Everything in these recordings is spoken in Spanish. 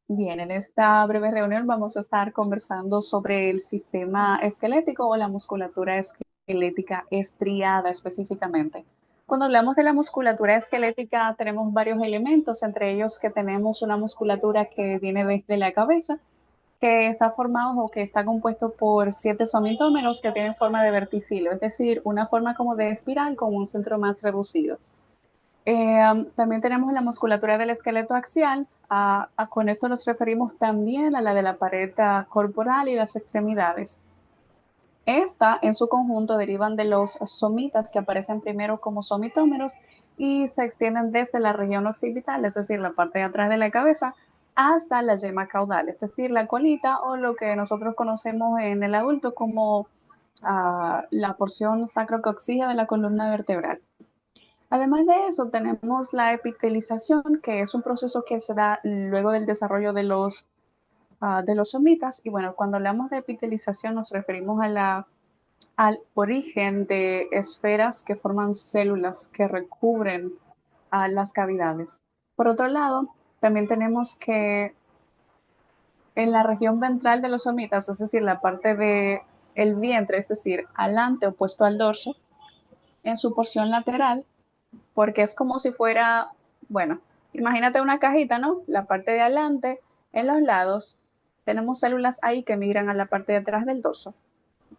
Bien, en esta breve reunión vamos a estar conversando sobre el sistema esquelético o la musculatura esquelética estriada específicamente. Cuando hablamos de la musculatura esquelética tenemos varios elementos, entre ellos que tenemos una musculatura que viene desde la cabeza, que está formado o que está compuesto por 7 somitómeros que tienen forma de verticilo, es decir, una forma como de espiral con un centro más reducido. También tenemos la musculatura del esqueleto axial. Con esto nos referimos también a la de la pared corporal y las extremidades. Esta, en su conjunto, derivan de los somitas que aparecen primero como somitómeros y se extienden desde la región occipital, es decir, la parte de atrás de la cabeza, hasta la yema caudal, es decir, la colita o lo que nosotros conocemos en el adulto como la porción sacrocoxígea de la columna vertebral. Además de eso, tenemos la epitelización, que es un proceso que se da luego del desarrollo de los somitas. Y bueno, cuando hablamos de epitelización nos referimos al origen de esferas que forman células que recubren las cavidades. Por otro lado, también tenemos que en la región ventral de los somitas, es decir, la parte del vientre, es decir, alante opuesto al dorso, en su porción lateral, porque es como si fuera, bueno, imagínate una cajita, ¿no? La parte de adelante, en los lados, tenemos células ahí que migran a la parte de atrás del dorso.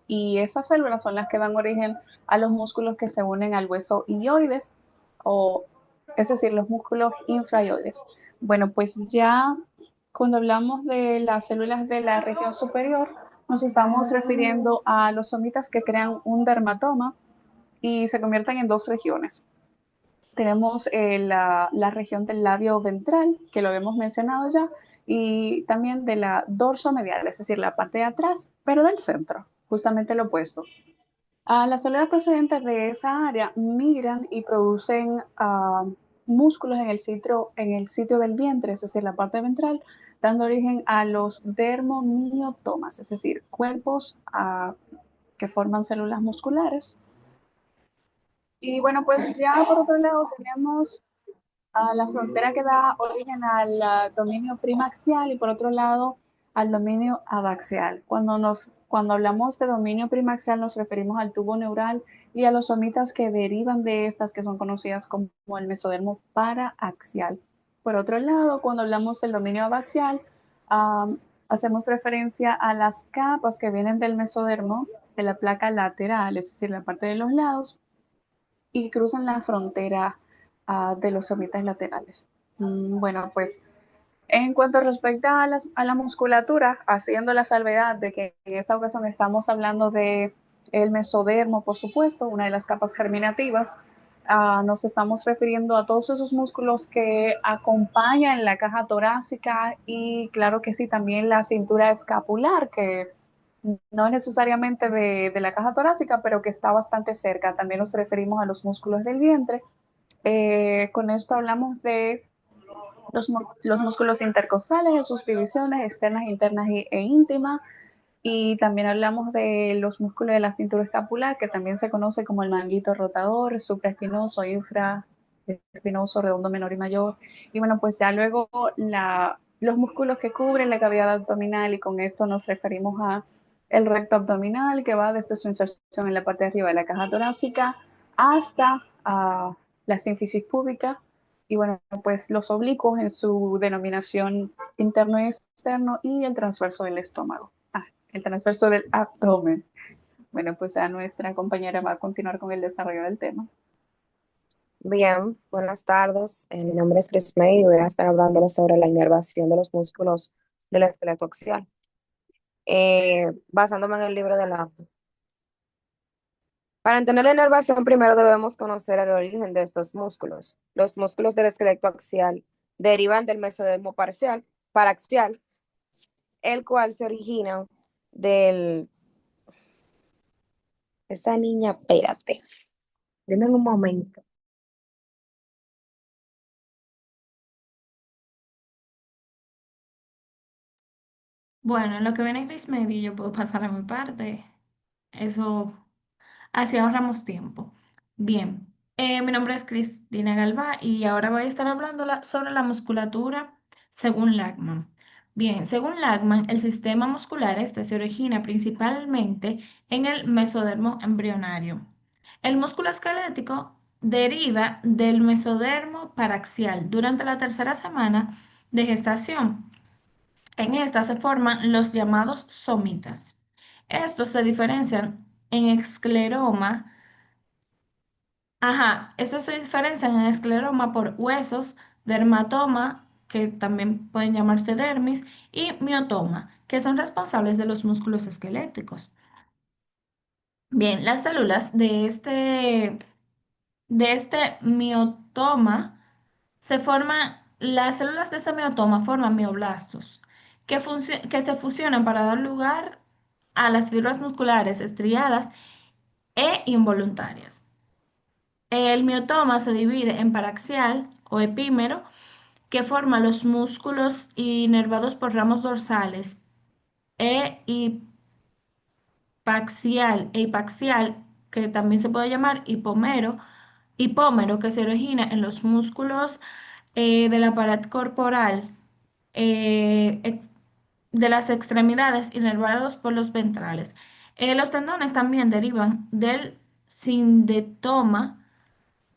Y esas células son las que dan origen a los músculos que se unen al hueso ilioides, o es decir, los músculos infraioides. Bueno, pues ya cuando hablamos de las células de la región superior, nos estamos refiriendo a los somitas que crean un dermatoma y se convierten en dos regiones. Tenemos la región del labio ventral, que lo hemos mencionado ya, y también de la dorsomedial, es decir, la parte de atrás, pero del centro, justamente lo opuesto. Las células procedentes de esa área migran y producen músculos en el sitio del vientre, es decir, la parte ventral, dando origen a los dermomiotomas, es decir, cuerpos que forman células musculares. Y bueno, pues ya por otro lado tenemos la frontera que da origen al dominio primaxial y por otro lado al dominio abaxial. Cuando hablamos de dominio primaxial nos referimos al tubo neural y a los somitas que derivan de estas que son conocidas como el mesodermo paraaxial. Por otro lado, cuando hablamos del dominio abaxial, hacemos referencia a las capas que vienen del mesodermo, de la placa lateral, es decir, la parte de los lados, y cruzan la frontera de los somitas laterales. Bueno, pues en cuanto respecta a la musculatura, haciendo la salvedad de que en esta ocasión estamos hablando de el mesodermo, por supuesto, una de las capas germinativas, nos estamos refiriendo a todos esos músculos que acompañan la caja torácica y claro que sí, también la cintura escapular, que no es necesariamente de la caja torácica, pero que está bastante cerca. También nos referimos a los músculos del vientre. Con esto hablamos de los músculos intercostales en sus divisiones externas, internas e íntimas. Y también hablamos de los músculos de la cintura escapular, que también se conoce como el manguito rotador, supraespinoso, infraespinoso, redondo menor y mayor. Y bueno, pues ya luego los músculos que cubren la cavidad abdominal, y con esto nos referimos a el recto abdominal, que va desde su inserción en la parte de arriba de la caja torácica hasta la sínfisis púbica. Y bueno, pues los oblicuos en su denominación interno y externo y el transverso del estómago, el transverso del abdomen. Bueno, pues a nuestra compañera va a continuar con el desarrollo del tema. Bien, buenas tardes. Mi nombre es Chris May y voy a estar hablando sobre la inervación de los músculos del esqueleto axial, basándome en el libro de la... Para entender la inervación, primero debemos conocer el origen de estos músculos. Los músculos del esqueleto axial derivan del mesodermo parcial, paraxial, el cual se origina del... Esa niña, espérate, dime un momento. Bueno, en lo que viene Chris Medio, yo puedo pasar a mi parte. Eso, así ahorramos tiempo. Bien, Mi nombre es Cristina Galvá y ahora voy a estar hablando sobre la musculatura según Lachman. Bien, según Lachman, el sistema muscular este se origina principalmente en el mesodermo embrionario. El músculo esquelético deriva del mesodermo paraxial durante la tercera semana de gestación. En esta se forman los llamados somitas. Estos se diferencian en escleroma. Ajá, estos se diferencian en escleroma por huesos, dermatoma, que también pueden llamarse dermis, y miotoma, que son responsables de los músculos esqueléticos. Bien, las células de este miotoma las células de ese miotoma forman mioblastos, que se fusionan para dar lugar a las fibras musculares estriadas e involuntarias. El miotoma se divide en paraxial o epímero, que forma los músculos inervados por ramos dorsales, e hipaxial, que también se puede llamar hipómero, que se origina en los músculos de la pared corporal, de las extremidades inervados por los ventrales. Los tendones también derivan del sindetoma,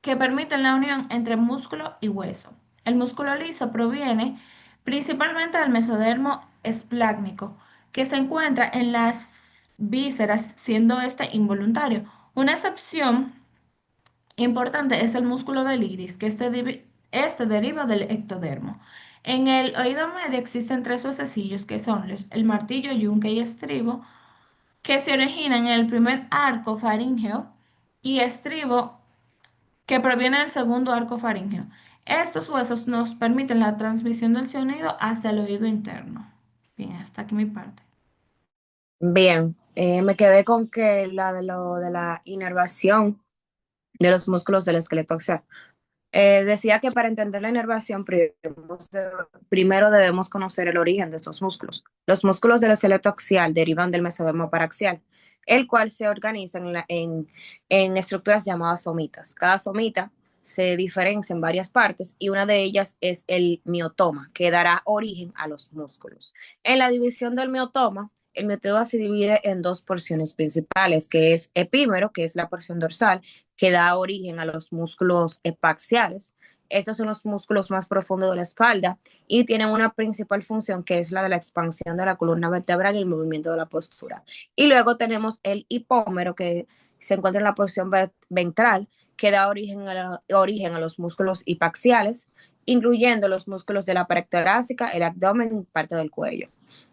que permiten la unión entre músculo y hueso. El músculo liso proviene principalmente del mesodermo esplácnico, que se encuentra en las vísceras, siendo este involuntario. Una excepción importante es el músculo del iris, que este deriva del ectodermo. En el oído medio existen tres huesecillos, que son el martillo, yunque y estribo, que se originan en el primer arco faríngeo, y estribo, que proviene del segundo arco faríngeo. Estos huesos nos permiten la transmisión del sonido hasta el oído interno. Bien, hasta aquí mi parte. Bien, me quedé con que lo de la inervación de los músculos del esqueleto axial. Decía que para entender la inervación primero debemos conocer el origen de estos músculos. Los músculos del esqueleto axial derivan del mesodermo paraxial, el cual se organiza en estructuras llamadas somitas. Cada somita se diferencia en varias partes y una de ellas es el miotoma, que dará origen a los músculos. En la división del miotoma, el miotoma se divide en dos porciones principales, que es epímero, que es la porción dorsal, que da origen a los músculos epaxiales. Estos son los músculos más profundos de la espalda y tienen una principal función, que es la de la expansión de la columna vertebral y el movimiento de la postura. Y luego tenemos el hipómero, que se encuentra en la porción ventral, que da origen a los músculos hipaxiales, incluyendo los músculos de la pared torácica, el abdomen y parte del cuello.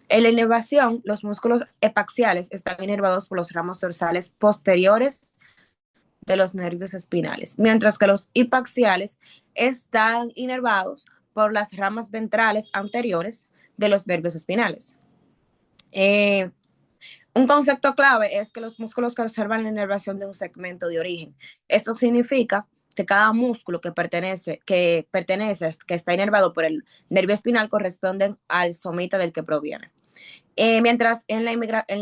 En la inervación, los músculos epaxiales están inervados por los ramos dorsales posteriores de los nervios espinales, mientras que los hipaxiales están inervados por las ramas ventrales anteriores de los nervios espinales. Eh, un concepto clave es que los músculos conservan la inervación de un segmento de origen. Esto significa que cada músculo que está inervado por el nervio espinal corresponde al somita del que proviene. Mientras en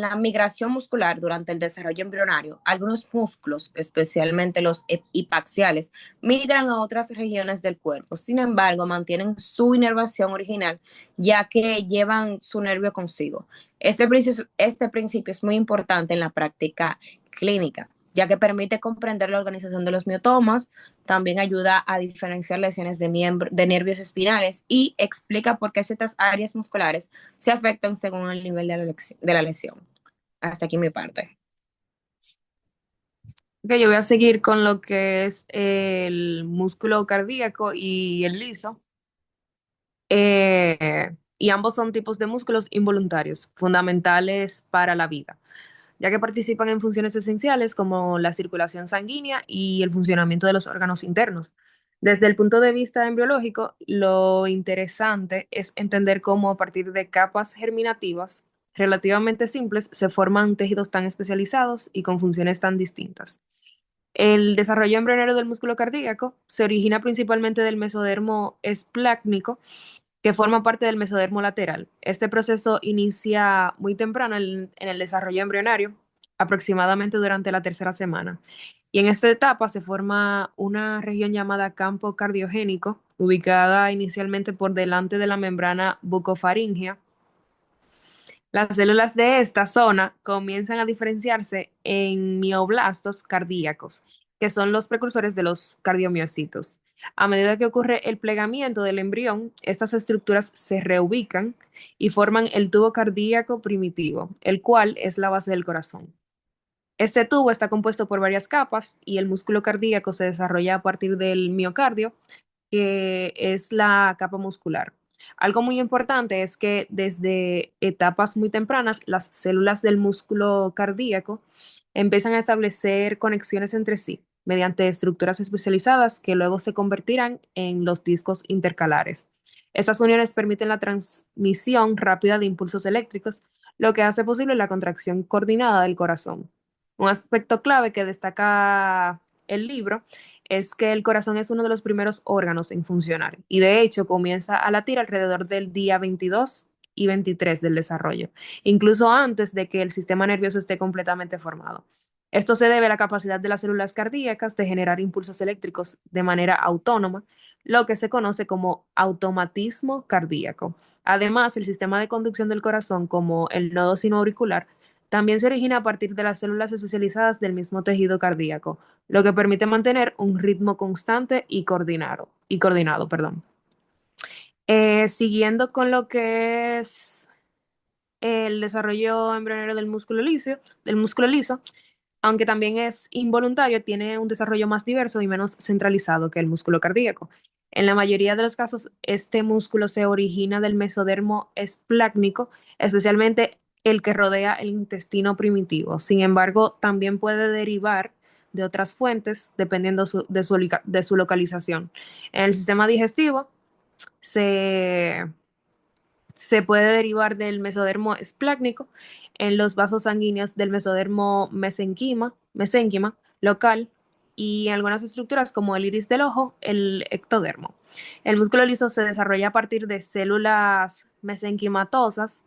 la migración muscular durante el desarrollo embrionario, algunos músculos, especialmente los hipaxiales, migran a otras regiones del cuerpo. Sin embargo, mantienen su inervación original, ya que llevan su nervio consigo. Este principio es muy importante en la práctica clínica, ya que permite comprender la organización de los miotomas, también ayuda a diferenciar lesiones de nervios espinales y explica por qué ciertas áreas musculares se afectan según el nivel de la lesión. Hasta aquí mi parte. Ok, yo voy a seguir con lo que es el músculo cardíaco y el liso. Y ambos son tipos de músculos involuntarios, fundamentales para la vida, ya que participan en funciones esenciales como la circulación sanguínea y el funcionamiento de los órganos internos. Desde el punto de vista embriológico, lo interesante es entender cómo a partir de capas germinativas relativamente simples se forman tejidos tan especializados y con funciones tan distintas. El desarrollo embrionario del músculo cardíaco se origina principalmente del mesodermo esplácnico, que forma parte del mesodermo lateral. Este proceso inicia muy temprano en el desarrollo embrionario, aproximadamente durante la tercera semana. Y en esta etapa se forma una región llamada campo cardiogénico, ubicada inicialmente por delante de la membrana bucofaringea. Las células de esta zona comienzan a diferenciarse en mioblastos cardíacos, que son los precursores de los cardiomiocitos. A medida que ocurre el plegamiento del embrión, estas estructuras se reubican y forman el tubo cardíaco primitivo, el cual es la base del corazón. Este tubo está compuesto por varias capas y el músculo cardíaco se desarrolla a partir del miocardio, que es la capa muscular. Algo muy importante es que desde etapas muy tempranas, las células del músculo cardíaco empiezan a establecer conexiones entre sí mediante estructuras especializadas que luego se convertirán en los discos intercalares. Estas uniones permiten la transmisión rápida de impulsos eléctricos, lo que hace posible la contracción coordinada del corazón. Un aspecto clave que destaca el libro es que el corazón es uno de los primeros órganos en funcionar y de hecho comienza a latir alrededor del día 22 y 23 del desarrollo, incluso antes de que el sistema nervioso esté completamente formado. Esto se debe a la capacidad de las células cardíacas de generar impulsos eléctricos de manera autónoma, lo que se conoce como automatismo cardíaco. Además, el sistema de conducción del corazón, como el nodo sinoauricular, también se origina a partir de las células especializadas del mismo tejido cardíaco, lo que permite mantener un ritmo constante y coordinado, perdón. Siguiendo con lo que es el desarrollo embrionario del músculo liso, aunque también es involuntario, tiene un desarrollo más diverso y menos centralizado que el músculo cardíaco. En la mayoría de los casos, este músculo se origina del mesodermo esplácnico, especialmente el que rodea el intestino primitivo. Sin embargo, también puede derivar de otras fuentes dependiendo de su localización. En el sistema digestivo se se puede derivar del mesodermo esplácnico en los vasos sanguíneos del mesodermo mesénquima local y en algunas estructuras como el iris del ojo, el ectodermo. El músculo liso se desarrolla a partir de células mesenquimatosas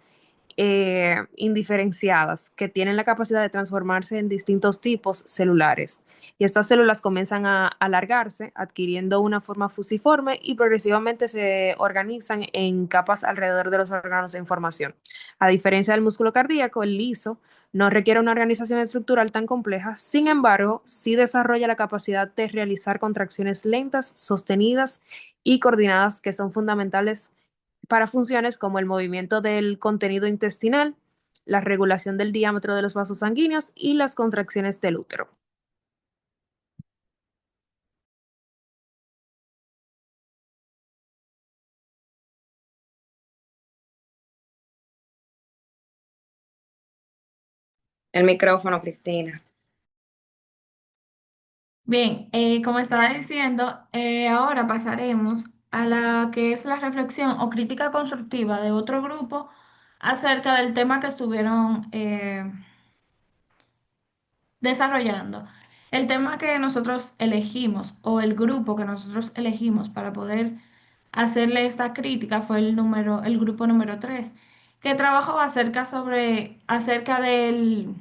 indiferenciadas que tienen la capacidad de transformarse en distintos tipos celulares. Y estas células comienzan a alargarse, adquiriendo una forma fusiforme y progresivamente se organizan en capas alrededor de los órganos de información. A diferencia del músculo cardíaco, el liso no requiere una organización estructural tan compleja, sin embargo, sí desarrolla la capacidad de realizar contracciones lentas, sostenidas y coordinadas que son fundamentales para funciones como el movimiento del contenido intestinal, la regulación del diámetro de los vasos sanguíneos y las contracciones del útero. El micrófono, Cristina. Bien, como estaba diciendo, ahora pasaremos a la que es la reflexión o crítica constructiva de otro grupo acerca del tema que estuvieron desarrollando. El tema que nosotros elegimos o el grupo que nosotros elegimos para poder hacerle esta crítica fue el grupo número 3 que trabajó acerca del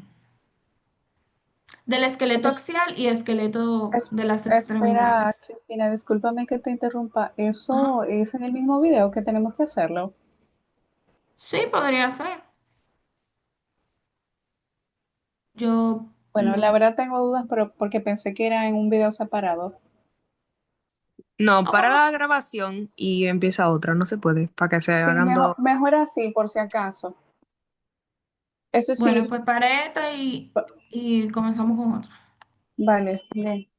esqueleto Es- axial y esqueleto de las Espera, extremidades. Cristina, discúlpame que te interrumpa. Ajá. ¿Eso es en el mismo video que tenemos que hacerlo? Sí, podría ser. Yo Bueno, la lo... verdad tengo dudas, pero porque pensé que era en un video separado. No, para Oh, la grabación y empieza otra, no se puede, para que se Sí, hagan mejor, dos. mejor así, por si acaso. Eso bueno, sí, pues para esta y comenzamos con otra. vale, bien.